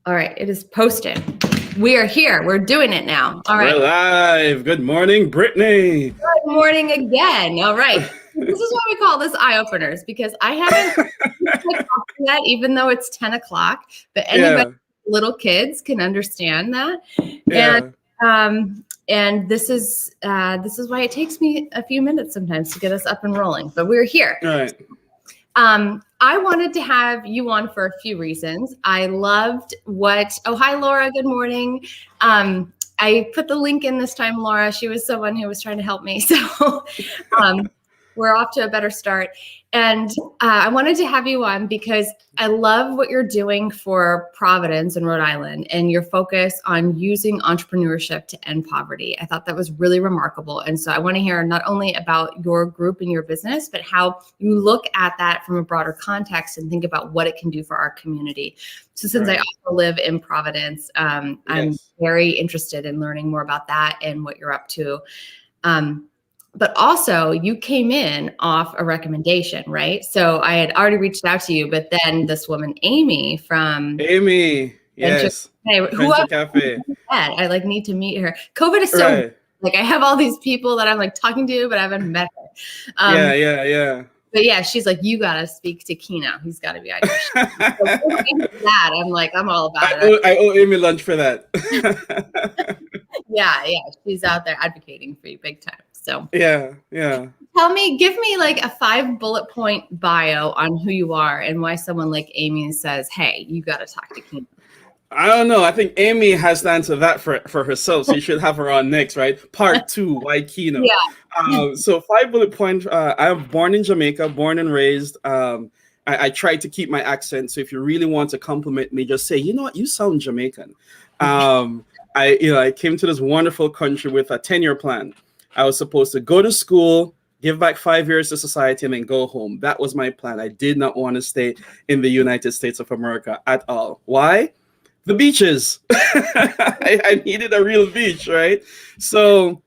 All right, it is posted. We are here. We're doing it now. All right. We're live. Good morning, Brittany. Good morning again. All right. This is why we call this eye openers, because I haven't yet, even though it's 10 o'clock. But anybody, little kids, can understand that. Yeah. And this is why it takes me a few minutes sometimes to get us up and rolling. But we're here. All right. I wanted to have you on for a few reasons. I loved hi, Laura, good morning. I put the link in this time, Laura. She was someone who was trying to help me. So we're off to a better start. And I wanted to have you on because I love what you're doing for Providence and Rhode Island and your focus on using entrepreneurship to end poverty. I thought that was really remarkable. And so I want to hear not only about your group and your business, but how you look at that from a broader context and think about what it can do for our community. So since I also live in Providence, I'm very interested in learning more about that and what you're up to. But also you came in off a recommendation, right? So I had already reached out to you, but then this woman, Amy from yes. who Cafe. I need to meet her. COVID is so I have all these people that I'm talking to, but I haven't met her. Yeah. But yeah, she's like, you gotta speak to Keno. He's gotta be auditioning. So I'm all about it. I owe Amy lunch for that. Yeah. She's out there advocating for you big time. So yeah. Give me a 5 bullet point bio on who you are and why someone like Amy says, hey, you got to talk to Keno. I don't know. I think Amy has to answer that for herself. So you should have her on next, right? Part 2, why Keno? Yeah. So 5 bullet points. I'm born in Jamaica, born and raised. I try to keep my accent. So if you really want to compliment me, just say, you know what, you sound Jamaican. I came to this wonderful country with a 10-year plan. I was supposed to go to school, give back 5 years to society, and then go home. That was my plan. I did not want to stay in the United States of America at all. Why? The beaches. I needed a real beach, right? So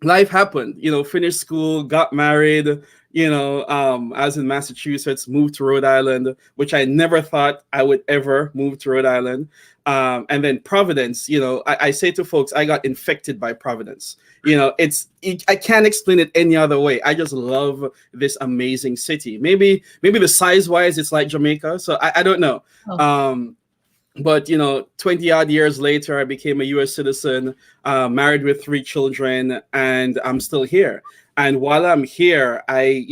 life happened. Finished school, got married. I was in Massachusetts, moved to Rhode Island, which I never thought I would ever move to Rhode Island. And then Providence, I say to folks, I got infected by Providence. I can't explain it any other way. I just love this amazing city. Maybe the size wise, it's like Jamaica. So I don't know. But 20 odd years later, I became a U.S. citizen, married with 3 children, and I'm still here. And while I'm here, I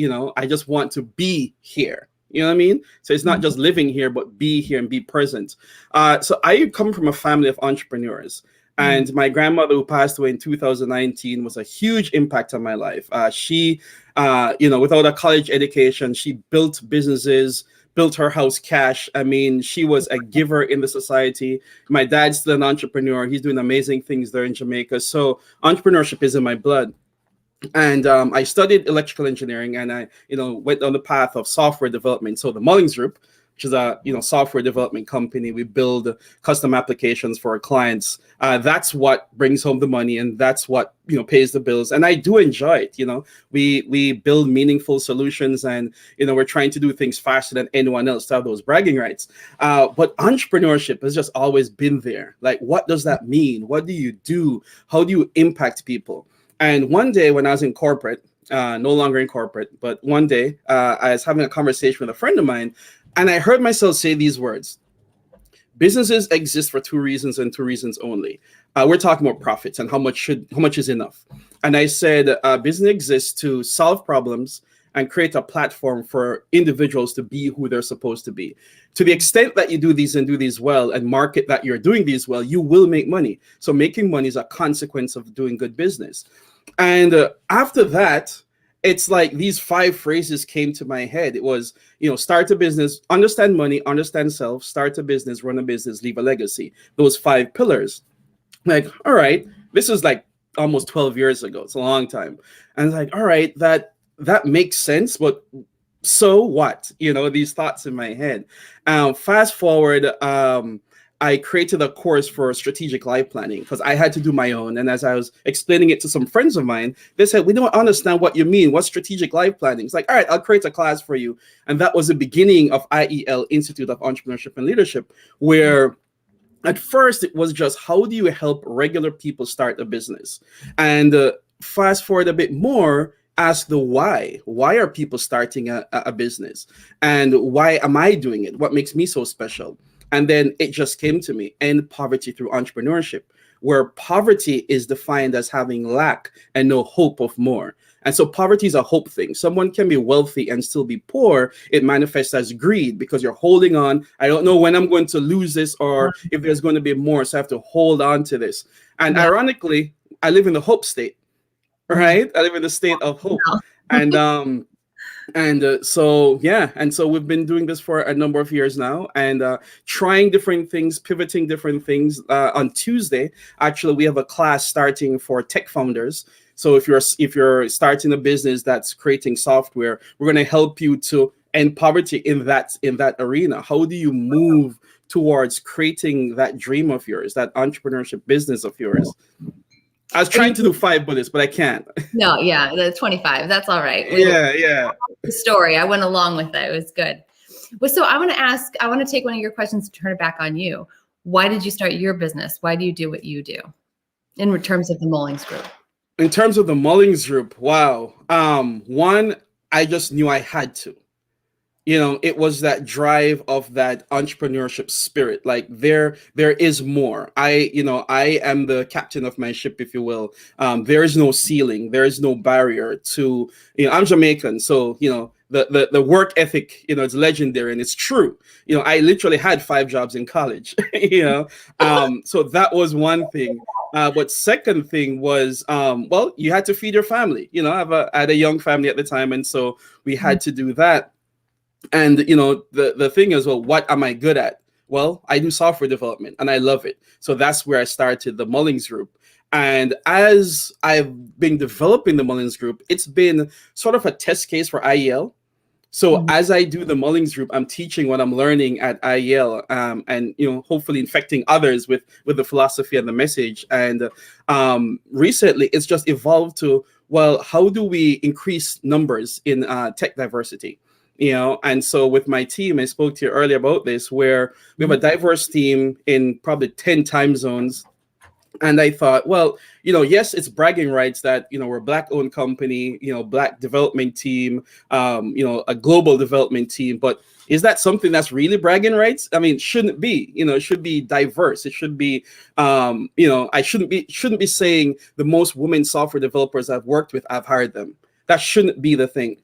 just want to be here. You know what I mean? So it's not just living here, but be here and be present. So I come from a family of entrepreneurs. And my grandmother, who passed away in 2019, was a huge impact on my life. She, without a college education, she built businesses, built her house cash. I mean, she was a giver in the society. My dad's still an entrepreneur. He's doing amazing things there in Jamaica. So entrepreneurship is in my blood. And I studied electrical engineering, and I, went on the path of software development. So the Mullings Group, which is a software development company, we build custom applications for our clients. That's what brings home the money, and that's what pays the bills. And I do enjoy it. We build meaningful solutions, and we're trying to do things faster than anyone else to have those bragging rights. But entrepreneurship has just always been there. What does that mean? What do you do? How do you impact people? And one day when I was in corporate, no longer in corporate, but one day I was having a conversation with a friend of mine, and I heard myself say these words: businesses exist for 2 reasons and 2 reasons only. We're talking about profits and how much is enough. And I said, business exists to solve problems and create a platform for individuals to be who they're supposed to be. To the extent that you do these well and market that you're doing these well, you will make money. So making money is a consequence of doing good business. And after that, it's like these 5 phrases came to my head. It was, start a business, understand money, understand self, start a business, run a business, leave a legacy. Those 5 pillars. All right, this was almost 12 years ago. It's a long time. And all right, that makes sense, but so what? These thoughts in my head. Fast forward, I created a course for strategic life planning because I had to do my own. And as I was explaining it to some friends of mine, they said, we don't understand what you mean. What's strategic life planning? It's all right, I'll create a class for you. And that was the beginning of IEL, Institute of Entrepreneurship and Leadership, where At first it was just how do you help regular people start a business, and fast forward a bit more, ask the why are people starting a business, and why am I doing it, what makes me so special. And then it just came to me, end poverty through entrepreneurship, where poverty is defined as having lack and no hope of more. And so poverty is a hope thing. Someone can be wealthy and still be poor. It manifests as greed because you're holding on. I don't know when I'm going to lose this or if there's going to be more. So I have to hold on to this. And Yeah. ironically, I live in the hope state, right? I live in the state of hope. And so yeah, and so we've been doing this for a number of years now, and trying different things, pivoting different things. On Tuesday, actually, we have a class starting for tech founders. So if you're starting a business that's creating software, we're going to help you to end poverty in that arena. How do you move towards creating that dream of yours, that entrepreneurship business of yours? I was trying to do 5 bullets, but I can't. No, yeah, the 25. That's all right. Yeah. The story. I went along with it. It was good. Well, so I want to take one of your questions and turn it back on you. Why did you start your business? Why do you do what you do in terms of the Mullings Group? In terms of the Mullings Group, wow. One, I just knew I had to. It was that drive of that entrepreneurship spirit. Like there is more. I am the captain of my ship, if you will. There is no ceiling. There is no barrier to, I'm Jamaican. So, the work ethic, it's legendary and it's true. I literally had 5 jobs in college, so that was one thing. But second thing was, well, you had to feed your family. I had a young family at the time. And so we had to do that. And the thing is, well, what am I good at? Well, I do software development and I love it. So that's where I started the Mullings Group. And as I've been developing the Mullings Group, it's been sort of a test case for IEL. So as I do the Mullings Group, I'm teaching what I'm learning at IEL, and hopefully infecting others with the philosophy and the message. And recently, it's just evolved to, well, how do we increase numbers in tech diversity? And so with my team, I spoke to you earlier about this, where we have a diverse team in probably 10 time zones. And I thought, well, yes, it's bragging rights that, we're a Black-owned company, Black development team, a global development team. But is that something that's really bragging rights? I mean, it shouldn't be. It should be diverse. It should be, I shouldn't be saying the most women software developers I've worked with, I've hired them. That shouldn't be the thing.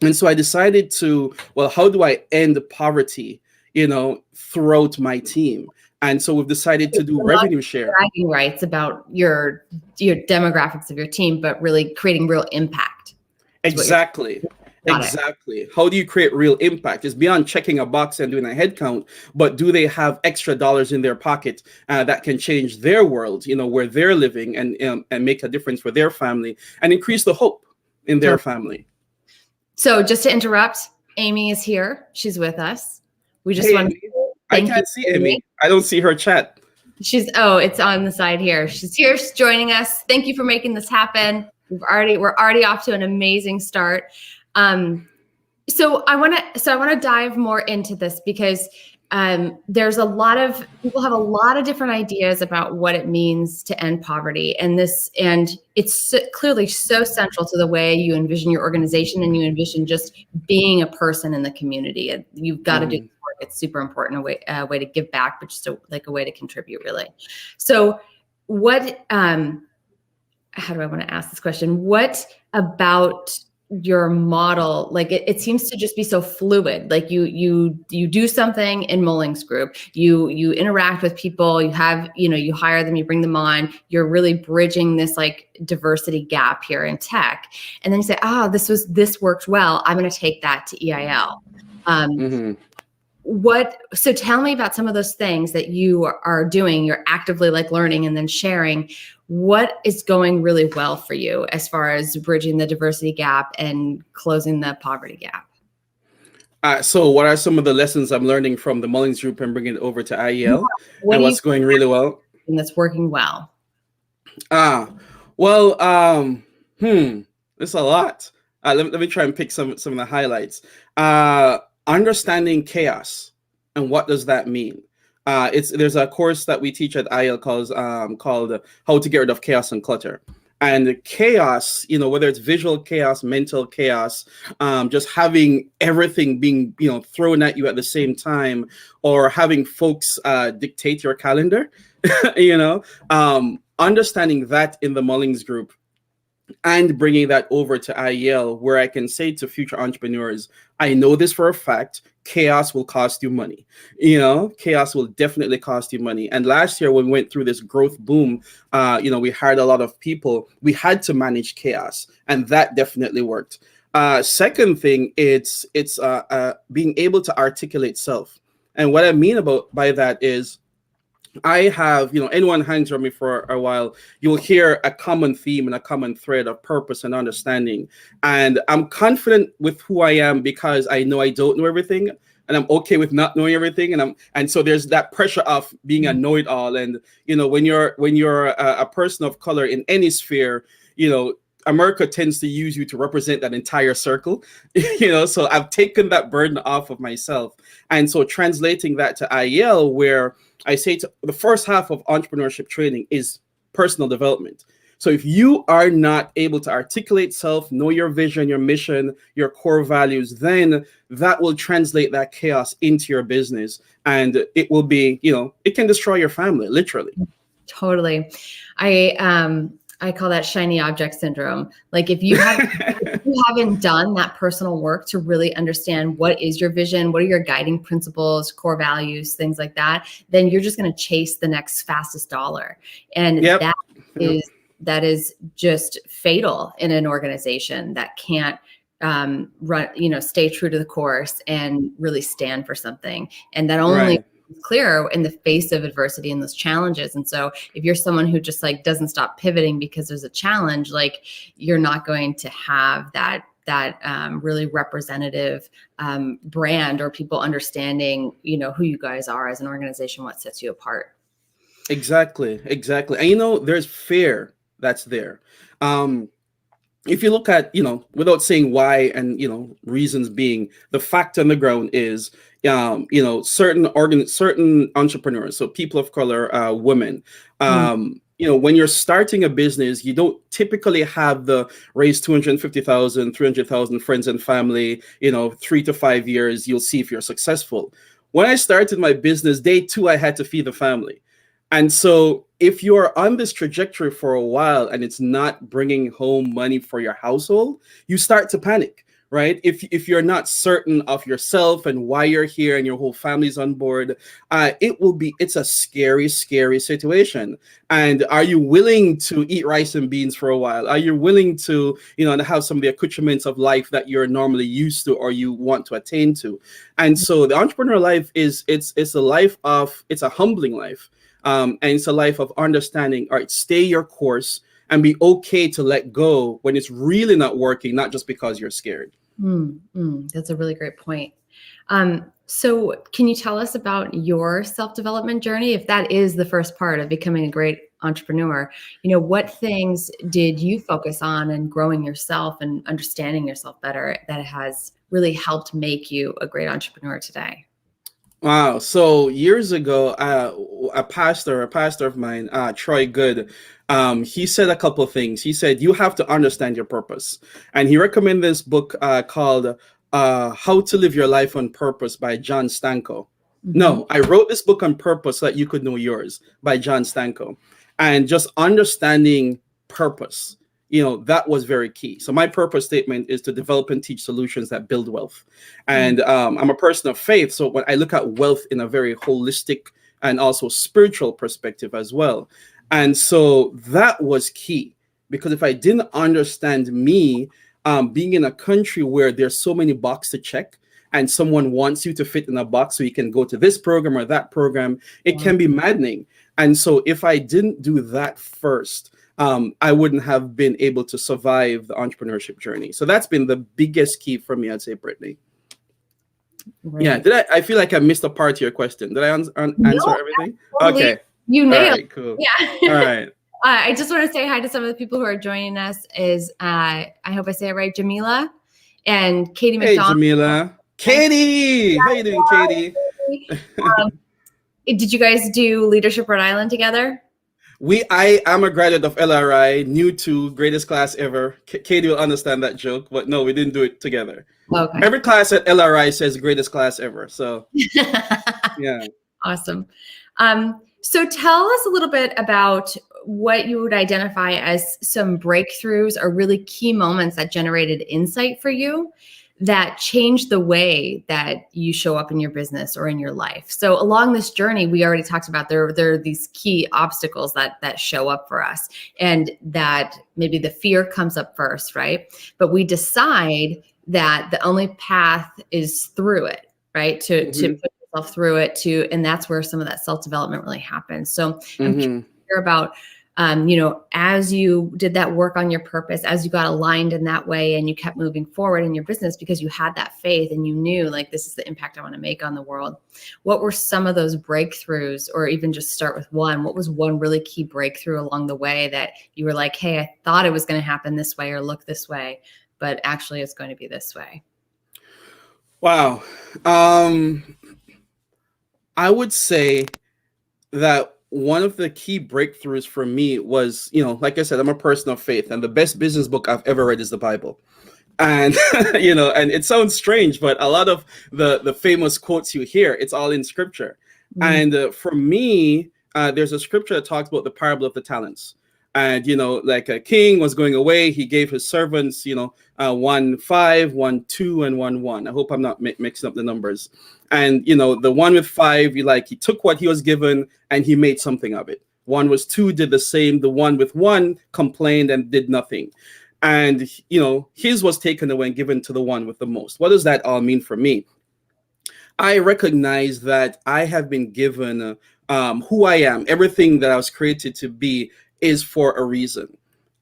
And so I decided to, well, how do I end poverty, throughout my team? And so we've decided to do revenue share. Bragging rights about your demographics of your team, but really creating real impact. Exactly. How do you create real impact? It's beyond checking a box and doing a head count, but do they have extra dollars in their pocket that can change their world, where they're living, and make a difference for their family and increase the hope in their family? So just to interrupt, Amy is here. She's with us. We just want to I can't see Amy. I don't see her chat. It's on the side here. She's here. She's joining us. Thank you for making this happen. We're already off to an amazing start. So I want to dive more into this because there's a lot of people have a lot of different ideas about what it means to end poverty, and it's clearly so central to the way you envision your organization and you envision just being a person in the community. And you've got to do this work. It's super important, a way to give back, but just a way to contribute, really. So what? How do I want to ask this question? What about your model, like it seems to just be so fluid? Like you do something in Mullings Group, you interact with people, you hire them, you bring them on, you're really bridging this like diversity gap here in tech, and then you say, this worked well, I'm going to take that to EIL. So tell me about some of those things that you are doing, you're actively like learning and then sharing. What is going really well for you as far as bridging the diversity gap and closing the poverty gap? So what are some of the lessons I'm learning from the Mullings Group and bringing it over to IEL? And what's going really well? And that's working well. It's a lot. Let me try and pick some of the highlights. Understanding chaos. And what does that mean? There's a course that we teach at IL called How to Get Rid of Chaos and Clutter. And chaos, whether it's visual chaos, mental chaos, just having everything being, thrown at you at the same time, or having folks dictate your calendar, understanding that in the Mullings group and bringing that over to IEL, where I can say to future entrepreneurs, I know this for a fact, chaos will cost you money. Chaos will definitely cost you money. And last year when we went through this growth boom, we hired a lot of people. We had to manage chaos, and that definitely worked. Second thing, it's being able to articulate self. And what I mean by that is, I have, anyone hangs around me for a while, you'll hear a common theme and a common thread of purpose and understanding. And I'm confident with who I am because I know I don't know everything, and I'm okay with not knowing everything. And so there's that pressure of being a know-it-all. And, when you're a person of color in any sphere, America tends to use you to represent that entire circle, so I've taken that burden off of myself. And so translating that to IEL, where I say the first half of entrepreneurship training is personal development. So if you are not able to articulate self, know your vision, your mission, your core values, then that will translate that chaos into your business. And it will be, it can destroy your family, literally. Totally. I call that shiny object syndrome. Like if you haven't done that personal work to really understand what is your vision, what are your guiding principles, core values, things like that, then you're just going to chase the next fastest dollar. And that is just fatal in an organization that can't stay true to the course and really stand for something. And that only clear in the face of adversity and those challenges. And so if you're someone who just doesn't stop pivoting because there's a challenge, you're not going to have that really representative brand, or people understanding, who you guys are as an organization, what sets you apart. Exactly. And there's fear that's there. If you look at, without saying why and, reasons being, the fact on the ground is, certain entrepreneurs, so people of color, women, when you're starting a business, you don't typically have the raise 250,000, 300,000 friends and family, 3 to 5 years, you'll see if you're successful. When I started my business, day 2, I had to feed the family. And so if you're on this trajectory for a while and it's not bringing home money for your household, you start to panic, right? If you're not certain of yourself and why you're here and your whole family's on board, it's a scary, scary situation. And are you willing to eat rice and beans for a while? Are you willing to, have some of the accoutrements of life that you're normally used to or you want to attain to? And so the entrepreneur life it's a humbling life. And it's a life of understanding, all right, stay your course and be okay to let go when it's really not working, not just because you're scared. That's a really great point. So can you tell us about your self-development journey? If that is the first part of becoming a great entrepreneur, what things did you focus on in growing yourself and understanding yourself better that has really helped make you a great entrepreneur today? Wow. So years ago, a pastor of mine, Troy Good, he said a couple of things. He said, you have to understand your purpose. And he recommended this book called How to Live Your Life on Purpose by John Stanko. No, I wrote this book on purpose so that you could know yours, by John Stanko. And just understanding purpose, that was very key. So my purpose statement is to develop and teach solutions that build wealth. And I'm a person of faith. So when I look at wealth in a very holistic and also spiritual perspective as well. And so that was key, because if I didn't understand me, being in a country where there's so many boxes to check, and someone wants you to fit in a box so you can go to this program or that program, it can be maddening. And so if I didn't do that first, I wouldn't have been able to survive the entrepreneurship journey. So that's been the biggest key for me, I'd say, Brittany. Right. Yeah. I feel like I missed a part of your question. Did I answer everything? Totally. Okay. You nailed it. All right, cool. Yeah. All right. I just want to say hi to some of the people who are joining us. I hope I say it right, Jamila and Katie McDonald. Hey, Jamila. Katie! How you doing, Katie? did you guys do Leadership Rhode Island together? I am a graduate of LRI, new to greatest class ever. Katie will understand that joke, but no, we didn't do it together. Okay. Every class at LRI says greatest class ever. So yeah. Awesome. So tell us a little bit about what you would identify as some breakthroughs or really key moments that generated insight for you that changed the way that you show up in your business or in your life. So along this journey, we already talked about there are these key obstacles that show up for us, and that maybe the fear comes up first, right? But we decide that the only path is through it, right? To put yourself through it, and that's where some of that self-development really happens. So I'm curious to hear about as you did that work on your purpose, as you got aligned in that way and you kept moving forward in your business because you had that faith and you knew, like, this is the impact I want to make on the world. What were some of those breakthroughs, or even just start with one? What was one really key breakthrough along the way that you were like, hey, I thought it was going to happen this way or look this way, but actually it's going to be this way? Wow. I would say that one of the key breakthroughs for me was, like I said, I'm a person of faith, and the best business book I've ever read is the Bible. And, and it sounds strange, but a lot of the famous quotes you hear, it's all in scripture. And for me, there's a scripture that talks about the parable of the talents. And, like a king was going away, he gave his servants, 1 5, 1 2, and 1 1. I hope I'm not mixing up the numbers. And, the one with 5, he took what he was given and he made something of it. One was 2, did the same. The one with 1 complained and did nothing. And, his was taken away and given to the one with the most. What does that all mean for me? I recognize that I have been given who I am. Everything that I was created to be is for a reason.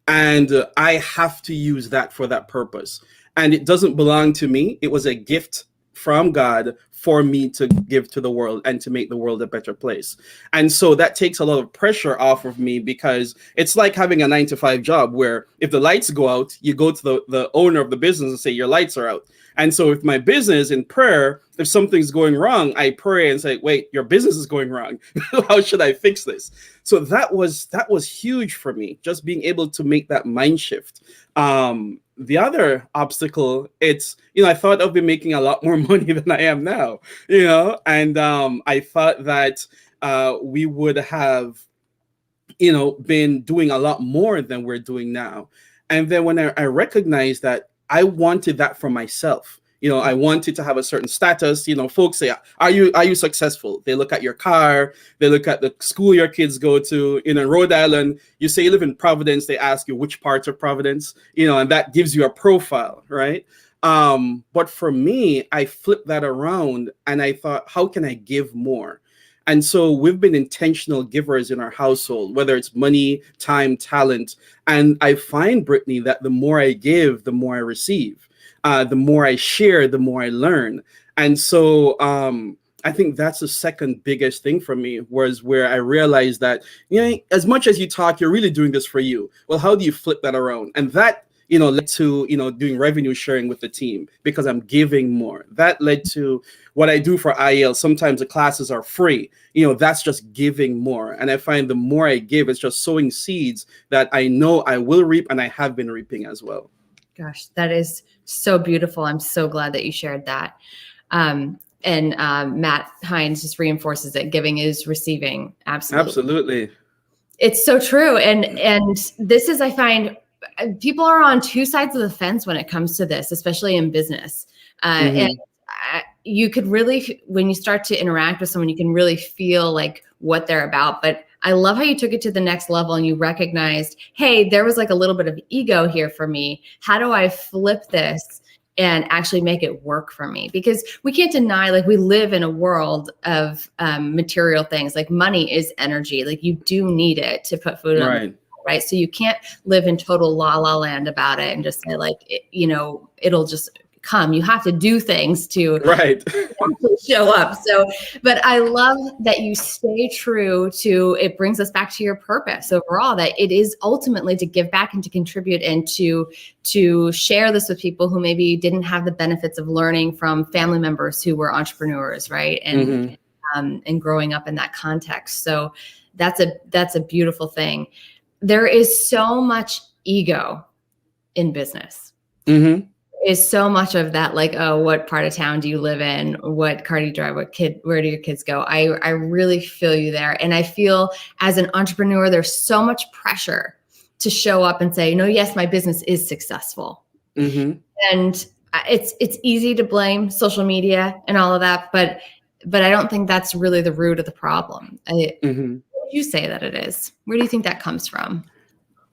And I have to use that for that purpose. And it doesn't belong to me. It was a gift from God for me to give to the world and to make the world a better place. And so that takes a lot of pressure off of me, because it's like having a 9-to-5 job where if the lights go out, you go to the owner of the business and say, your lights are out. And so if my business in prayer, if something's going wrong, I pray and say, wait, your business is going wrong. How should I fix this? So that was huge for me, just being able to make that mind shift. The other obstacle, it's, I thought I'd be making a lot more money than I am now, and I thought that we would have, been doing a lot more than we're doing now. And then when I recognized that I wanted that for myself, I wanted to have a certain status. Folks say, are you successful? They look at your car, they look at the school your kids go to. In Rhode Island, you say you live in Providence, they ask you which part of Providence, and that gives you a profile, right? But for me, I flipped that around and I thought, how can I give more? And so we've been intentional givers in our household, whether it's money, time, talent. And I find, Brittany, that the more I give, the more I receive. The more I share, the more I learn. And so I think that's the second biggest thing for me, was where I realized that, as much as you talk, you're really doing this for you. Well, how do you flip that around? And that, led to, doing revenue sharing with the team, because I'm giving more. That led to what I do for IEL. Sometimes the classes are free. That's just giving more. And I find the more I give, it's just sowing seeds that I know I will reap, and I have been reaping as well. Gosh, that is so beautiful. I'm so glad that you shared that. And Matt Hines just reinforces that giving is receiving. Absolutely. It's so true. And this is, I find, people are on two sides of the fence when it comes to this, especially in business. And you could really, when you start to interact with someone, you can really feel like what they're about. But I love how you took it to the next level and you recognized, hey, there was like a little bit of ego here for me. How do I flip this and actually make it work for me? Because we can't deny, like, we live in a world of material things. Like, money is energy. Like, you do need it to put food on the table, right? So you can't live in total la la land about it and just say, like, it'll just come. You have to do things to actually show up. So, but I love that you stay true to, it brings us back to your purpose overall, that it is ultimately to give back and to contribute and to share this with people who maybe didn't have the benefits of learning from family members who were entrepreneurs, right? And and growing up in that context. So that's a beautiful thing. There is so much ego in business. Mm-hmm. Is so much of that, like, oh, what part of town do you live in? What car do you drive? Where do your kids go? I really feel you there. And I feel as an entrepreneur, there's so much pressure to show up and say, no, yes, my business is successful. Mm-hmm. And it's easy to blame social media and all of that, but I don't think that's really the root of the problem. Mm-hmm. What would you say that it is? Where do you think that comes from?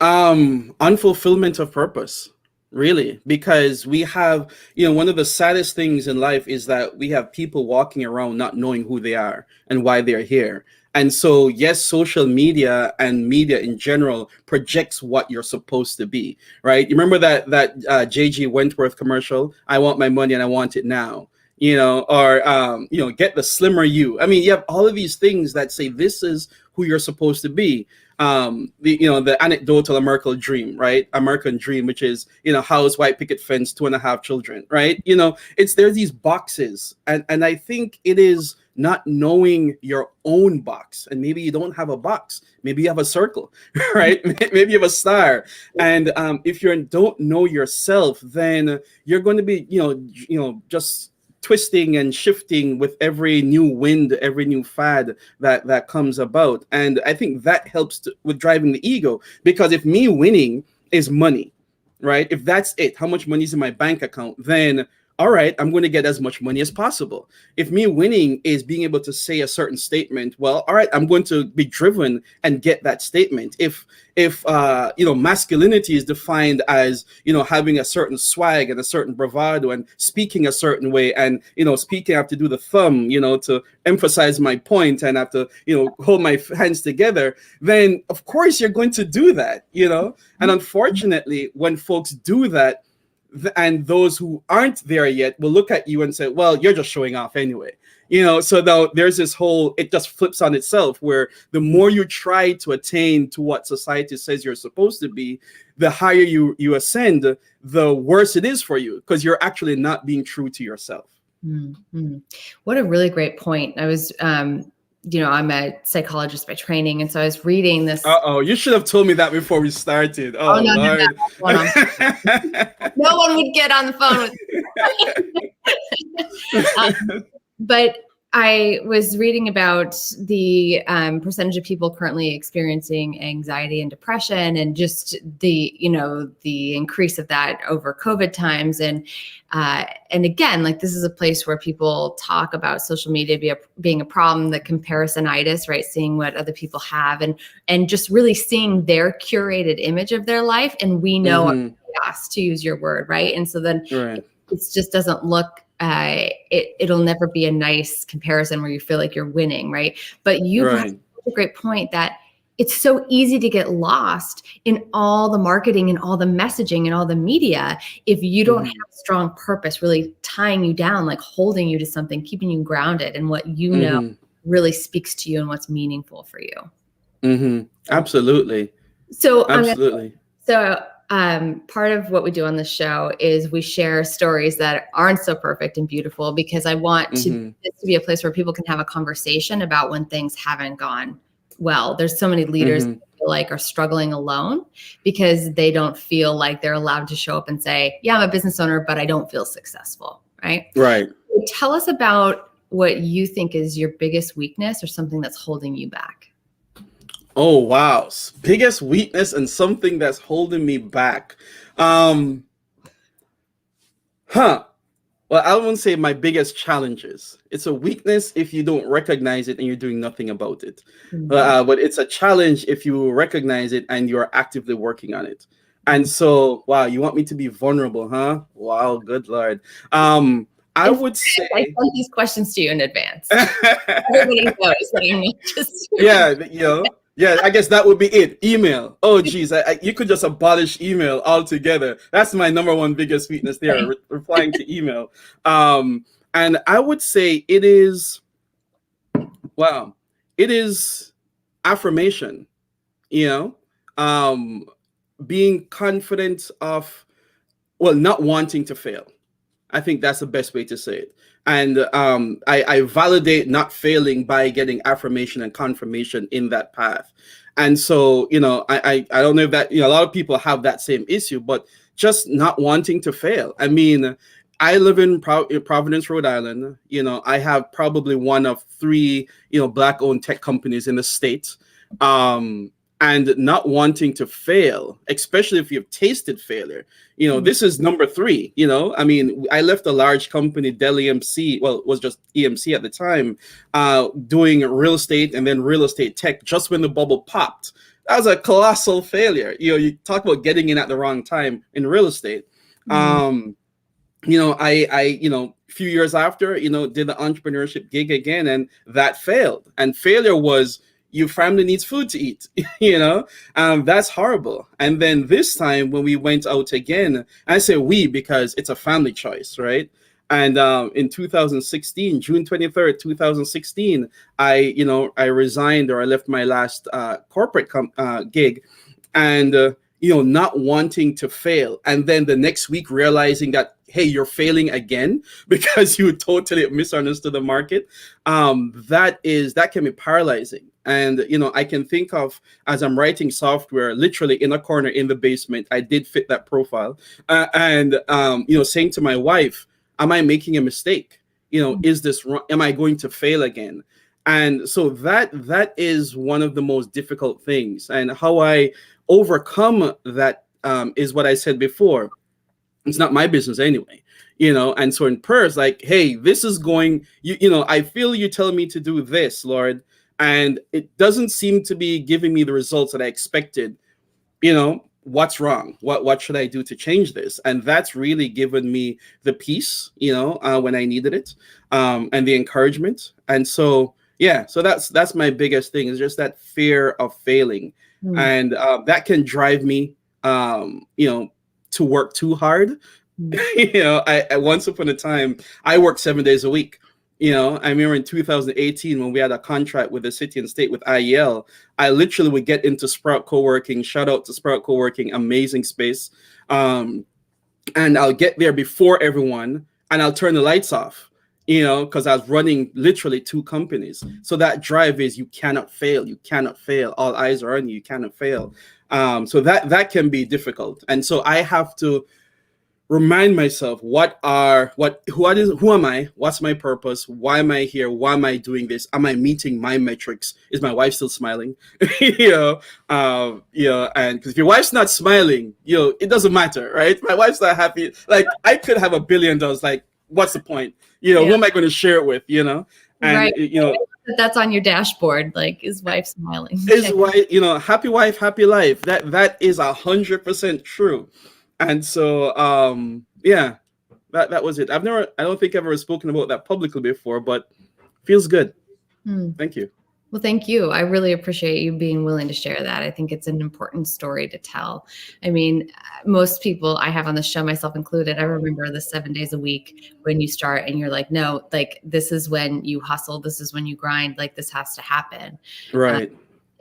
Unfulfillment of purpose, really, because we have, one of the saddest things in life is that we have people walking around not knowing who they are and why they're here. And so, yes, social media and media in general projects what you're supposed to be, right? You remember that JG Wentworth commercial? I want my money and I want it now, or get the slimmer you. I mean, you have all of these things that say this is who you're supposed to be. The anecdotal American dream, right? American dream, which is, house, white picket fence, 2.5 children, right? There's these boxes, and I think it is not knowing your own box. And maybe you don't have a box, maybe you have a circle, right? Maybe you have a star. And if you don't know yourself, then you're going to be, just twisting and shifting with every new wind, every new fad that comes about. And I think that helps with driving the ego, because if me winning is money, right? If that's it, how much money is in my bank account, then all right, I'm going to get as much money as possible. If me winning is being able to say a certain statement, well, all right, I'm going to be driven and get that statement. If masculinity is defined as, having a certain swag and a certain bravado and speaking a certain way, and, speaking, I have to do the thumb, to emphasize my point, and I have to, hold my hands together, then of course you're going to do that, And unfortunately, when folks do that, and those who aren't there yet will look at you and say, well, you're just showing off anyway. So now there's this whole, it just flips on itself, where the more you try to attain to what society says you're supposed to be, the higher you ascend, the worse it is for you, because you're actually not being true to yourself. Mm-hmm. What a really great point. I was, I'm a psychologist by training. And so I was reading this. You should have told me that before we started. Oh, no, Lord. No one would get on the phone with but I was reading about the percentage of people currently experiencing anxiety and depression, and just the increase of that over COVID times. And again, like, this is a place where people talk about social media being a problem, the comparisonitis, right? Seeing what other people have, and just really seeing their curated image of their life. And we know our chaos, to use your word, right? And so then it just doesn't look, it'll never be a nice comparison where you feel like you're winning, right? But you have such a great point that it's so easy to get lost in all the marketing and all the messaging and all the media if you don't have a strong purpose really tying you down, like holding you to something, keeping you grounded, and what really speaks to you and what's meaningful for you. Absolutely. So absolutely. Part of what we do on the show is we share stories that aren't so perfect and beautiful, because I want this to be a place where people can have a conversation about when things haven't gone well. There's so many leaders that I feel like are struggling alone because they don't feel like they're allowed to show up and say, yeah, I'm a business owner, but I don't feel successful, right? Right. Tell us about what you think is your biggest weakness or something that's holding you back. Oh, wow. Biggest weakness and something that's holding me back. Well, I wouldn't say my biggest challenges. It's a weakness if you don't recognize it and you're doing nothing about it. But it's a challenge if you recognize it and you're actively working on it. And so, wow, you want me to be vulnerable, huh? Wow, good Lord. I would say I sent these questions to you in advance. Everybody knows that I'm not just Yeah, I guess that would be it. Email. Oh, geez, you could just abolish email altogether. That's my number one biggest weakness there, replying to email. And I would say it is affirmation, being confident of, not wanting to fail. I think that's the best way to say it. And I validate not failing by getting affirmation and confirmation in that path. And so, I don't know if that, a lot of people have that same issue, but just not wanting to fail. I mean, I live in Providence, Rhode Island. I have probably one of three, black owned tech companies in the state. Um, and not wanting to fail, especially if you've tasted failure. This is number three. I mean, I left a large company, Dell EMC, well, it was just EMC at the time, doing real estate and then real estate tech just when the bubble popped. That was a colossal failure. You talk about getting in at the wrong time in real estate. I a few years after, did the entrepreneurship gig again, and that failed. And failure was, your family needs food to eat, that's horrible. And then this time when we went out again, I say we because it's a family choice, right? And in 2016, June 23rd, 2016, I resigned, or I left my last corporate gig, and not wanting to fail, and then the next week realizing that, hey, you're failing again because you totally misunderstood the market. That can be paralyzing. And I can think of, as I'm writing software, literally in a corner in the basement, I did fit that profile, and saying to my wife, am I making a mistake? Is this wrong? Am I going to fail again? And so that is one of the most difficult things. And how I overcome that is what I said before. It's not my business anyway, And so in prayer, it's like, hey, this is going, I feel you telling me to do this, Lord, and it doesn't seem to be giving me the results that I expected. What's wrong? What should I do to change this? And that's really given me the peace, when I needed it, and the encouragement. And so, yeah, so that's my biggest thing, is just that fear of failing. And that can drive me, to work too hard. I once upon a time, I worked 7 days a week. I remember in 2018 when we had a contract with the city and state with IEL, I literally would get into Sprout Co-working. Shout out to Sprout Co-working, amazing space. And I'll get there before everyone, and I'll turn the lights off, because I was running literally two companies. So that drive is, you cannot fail. You cannot fail. All eyes are on you. You cannot fail. So that can be difficult. And so I have to remind myself, who am I? What's my purpose? Why am I here? Why am I doing this? Am I meeting my metrics? Is my wife still smiling? And because if your wife's not smiling, it doesn't matter, right? My wife's not happy. Like, I could have $1 billion. Like, what's the point? Who am I going to share it with? And right. That's on your dashboard. Like, is wife smiling? Is wife, happy wife, happy life. That is 100% true. And so, that was it. I don't think I've ever spoken about that publicly before, but feels good. Thank you. Well, thank you. I really appreciate you being willing to share that. I think it's an important story to tell. I mean, most people I have on the show, myself included, I remember the 7 days a week when you start and you're like, no, like, this is when you hustle. This is when you grind. Like, this has to happen. Right.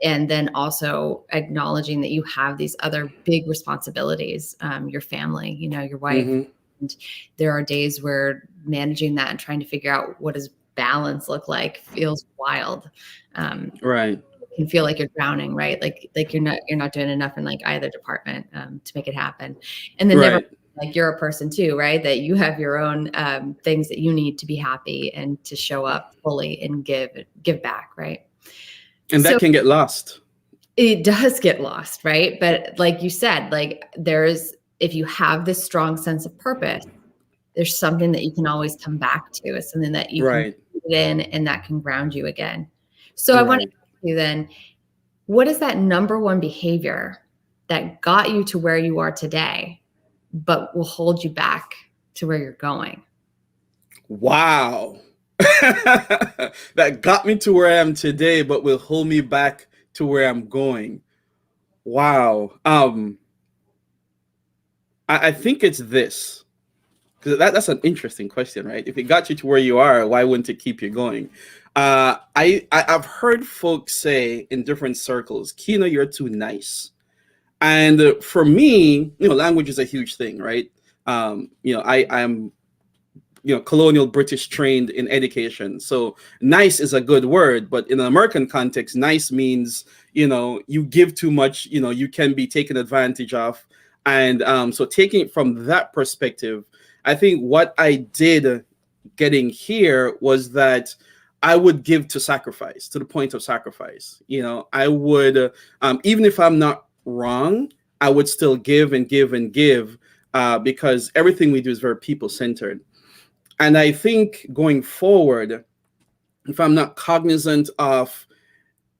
And then also acknowledging that you have these other big responsibilities, your family, your wife. Mm-hmm. And there are days where managing that and trying to figure out what does balance look like feels wild. Right. You can feel like you're drowning, right? Like you're not doing enough in like either department to make it happen. And then never, like, you're a person too, right? That you have your own things that you need to be happy and to show up fully and give back, right? And that can get lost. It does get lost, right? But like you said, like, if you have this strong sense of purpose, there's something that you can always come back to. It's something that you can put it in, and that can ground you again. So I want to ask you then, what is that number one behavior that got you to where you are today, but will hold you back to where you're going? Wow. That got me to where I am today, but will hold me back to where I'm going. Wow. I think it's this, because that's an interesting question, right? If it got you to where you are, why wouldn't it keep you going? I've heard folks say in different circles, Keno, you're too nice. And for me, language is a huge thing, right? I'm colonial British trained in education. So nice is a good word, but in an American context, nice means, you give too much, you can be taken advantage of. And so taking it from that perspective, I think what I did getting here was that I would give to sacrifice, to the point of sacrifice. I would, even if I'm not wrong, I would still give and give and give, because everything we do is very people centered. And I think going forward, if I'm not cognizant of,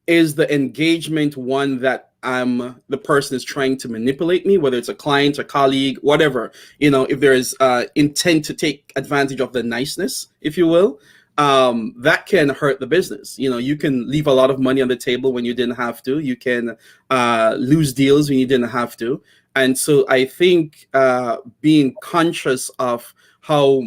is the engagement one that the person is trying to manipulate me, whether it's a client, a colleague, whatever, if there is intent to take advantage of the niceness, if you will, that can hurt the business. You can leave a lot of money on the table when you didn't have to. You can lose deals when you didn't have to. And so I think being conscious of how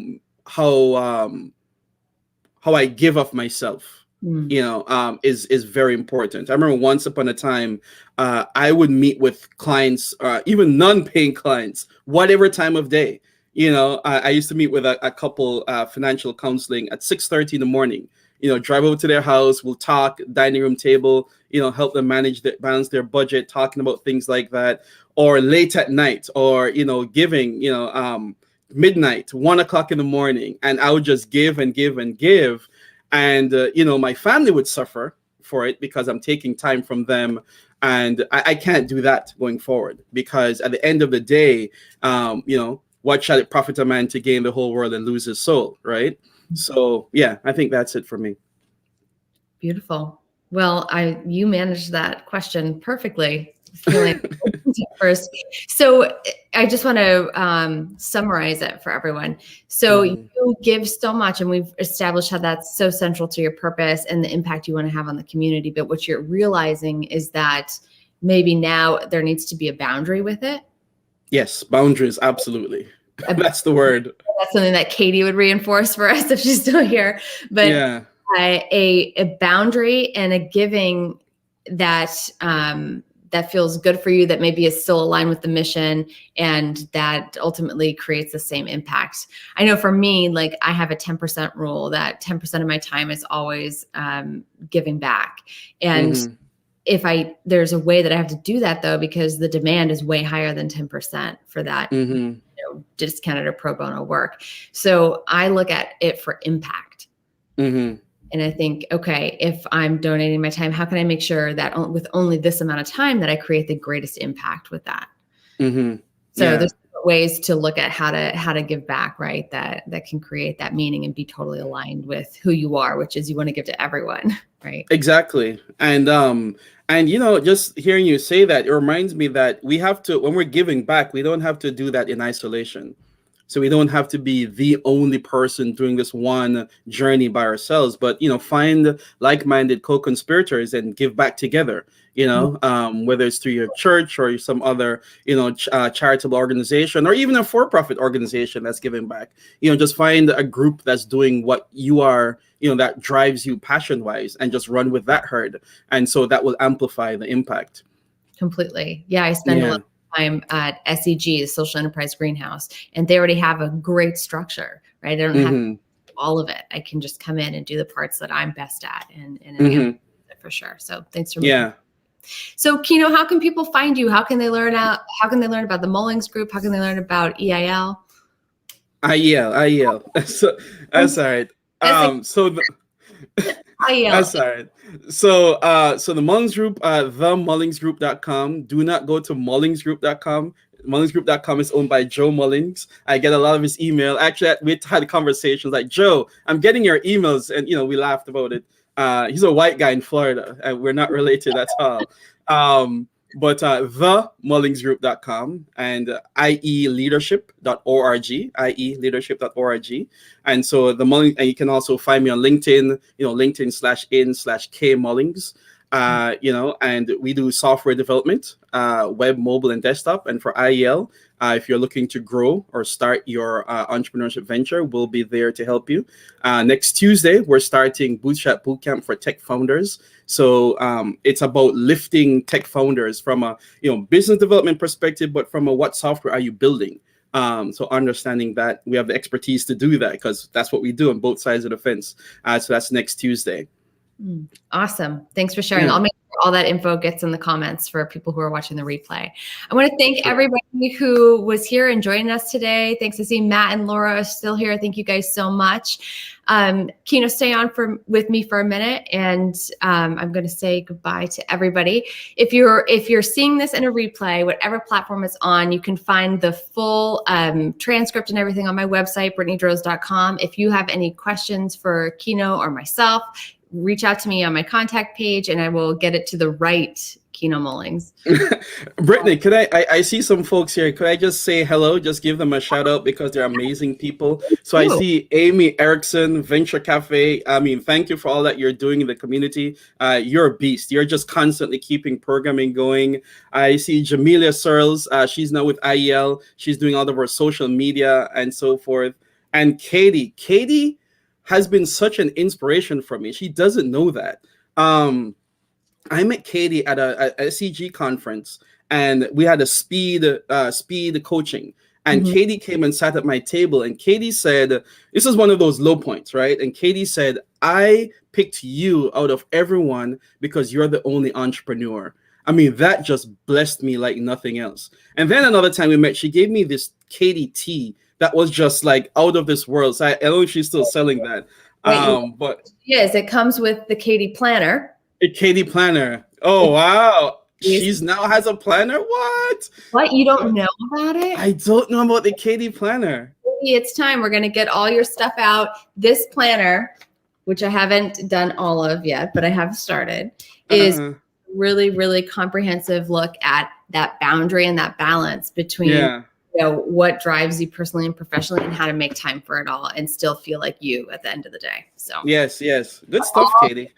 I give of myself, is very important. I remember once upon a time, I would meet with clients, even non-paying clients, whatever time of day. I used to meet with a couple financial counseling at 6:30 in the morning. Drive over to their house, we'll talk, dining room table, help them balance their budget, talking about things like that, or late at night, or giving, midnight, 1 o'clock in the morning, and I would just give and give and give. And, my family would suffer for it because I'm taking time from them. And I can't do that going forward, because at the end of the day, what shall it profit a man to gain the whole world and lose his soul, right? So, yeah, I think that's it for me. Beautiful. Well, you managed that question perfectly. First. So I just want to summarize it for everyone. So you give so much, and we've established how that's so central to your purpose and the impact you want to have on the community. But what you're realizing is that maybe now there needs to be a boundary with it. Yes, boundaries, absolutely. That's the word. That's something that Katie would reinforce for us if she's still here. But yeah. A boundary and a giving that that feels good for you, that maybe is still aligned with the mission, and that ultimately creates the same impact. I know for me, like, I have a 10% rule, that 10% of my time is always giving back. And if there's a way that I have to do that, though, because the demand is way higher than 10% for that discounted or pro bono work. So I look at it for impact. And I think, okay, if I'm donating my time, how can I make sure that with only this amount of time that I create the greatest impact with that? So there's ways to look at how to give back, right? That can create that meaning and be totally aligned with who you are, which is you want to give to everyone, right? Exactly. And just hearing you say that, it reminds me that we have to, when we're giving back, we don't have to do that in isolation. So we don't have to be the only person doing this one journey by ourselves, but, find like-minded co-conspirators and give back together, whether it's through your church or some other, charitable organization, or even a for-profit organization that's giving back. Just find a group that's doing what you are, that drives you passion-wise, and just run with that herd. And so that will amplify the impact. Completely. Yeah, I spend a lot time at SEG, the Social Enterprise Greenhouse, and they already have a great structure, right? I don't have all of it. I can just come in and do the parts that I'm best at, and for sure. So thanks for So Keno, how can people find you? How can they learn about the Mullings Group? How can they learn about EIL? IEL. So that's all right. That's all right. So the Mullings Group, themullingsgroup.com. Do not go to mullingsgroup.com. Mullingsgroup.com is owned by Joe Mullings. I get a lot of his email. Actually, we had conversations like, Joe, I'm getting your emails, and we laughed about it. He's a white guy in Florida, and we're not related at all. But themullingsgroup.com and ieleadership.org, ieleadership.org. And so and you can also find me on LinkedIn, LinkedIn/in/K Mullings. And we do software development, web, mobile, and desktop. And for IEL, if you're looking to grow or start your entrepreneurship venture, we'll be there to help you. Next Tuesday, we're starting Bootstrap Bootcamp for tech founders. So it's about lifting tech founders from a business development perspective, but from a what software are you building? So understanding that we have the expertise to do that, because that's what we do on both sides of the fence. So that's next Tuesday. Awesome. Thanks for sharing. Yeah. I'll make sure all that info gets in the comments for people who are watching the replay. I want to thank everybody who was here and joining us today. Thanks to see Matt and Laura are still here. Thank you guys so much. Keno, stay on with me for a minute, and I'm going to say goodbye to everybody. If you're seeing this in a replay, whatever platform it's on, you can find the full transcript and everything on my website, BrittanyDrozd.com. If you have any questions for Keno or myself, reach out to me on my contact page, and I will get it to the right Keno Mullings. Brittany, could I see some folks here. Could I just say hello? Just give them a shout out, because they're amazing people. So I see Amy Erickson, Venture Cafe. I mean, thank you for all that you're doing in the community. You're a beast. You're just constantly keeping programming going. I see Jamelia Searles. She's now with IEL. She's doing all of her social media and so forth. And Katie has been such an inspiration for me. She doesn't know that. I met Katie at a CG conference, and we had a speed coaching. And Katie came and sat at my table, and Katie said, this is one of those low points, right? And Katie said, I picked you out of everyone because you're the only entrepreneur. I mean, that just blessed me like nothing else. And then another time we met, she gave me this Katie tea that was just like out of this world. So I don't know if she's still selling that. But yes, it comes with the Katie planner. A Katie planner. Oh, wow. She's now has a planner? What? You don't know about it? I don't know about the Katie planner. Maybe it's time. We're going to get all your stuff out. This planner, which I haven't done all of yet, but I have started, is really, really comprehensive look at that boundary and that balance between what drives you personally and professionally, and how to make time for it all and still feel like you at the end of the day. So yes. Good stuff, Katie.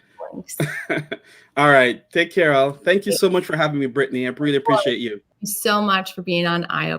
All right. Take care, all. Thank you so much for having me, Brittany. I really appreciate you. Thank you so much for being on IO.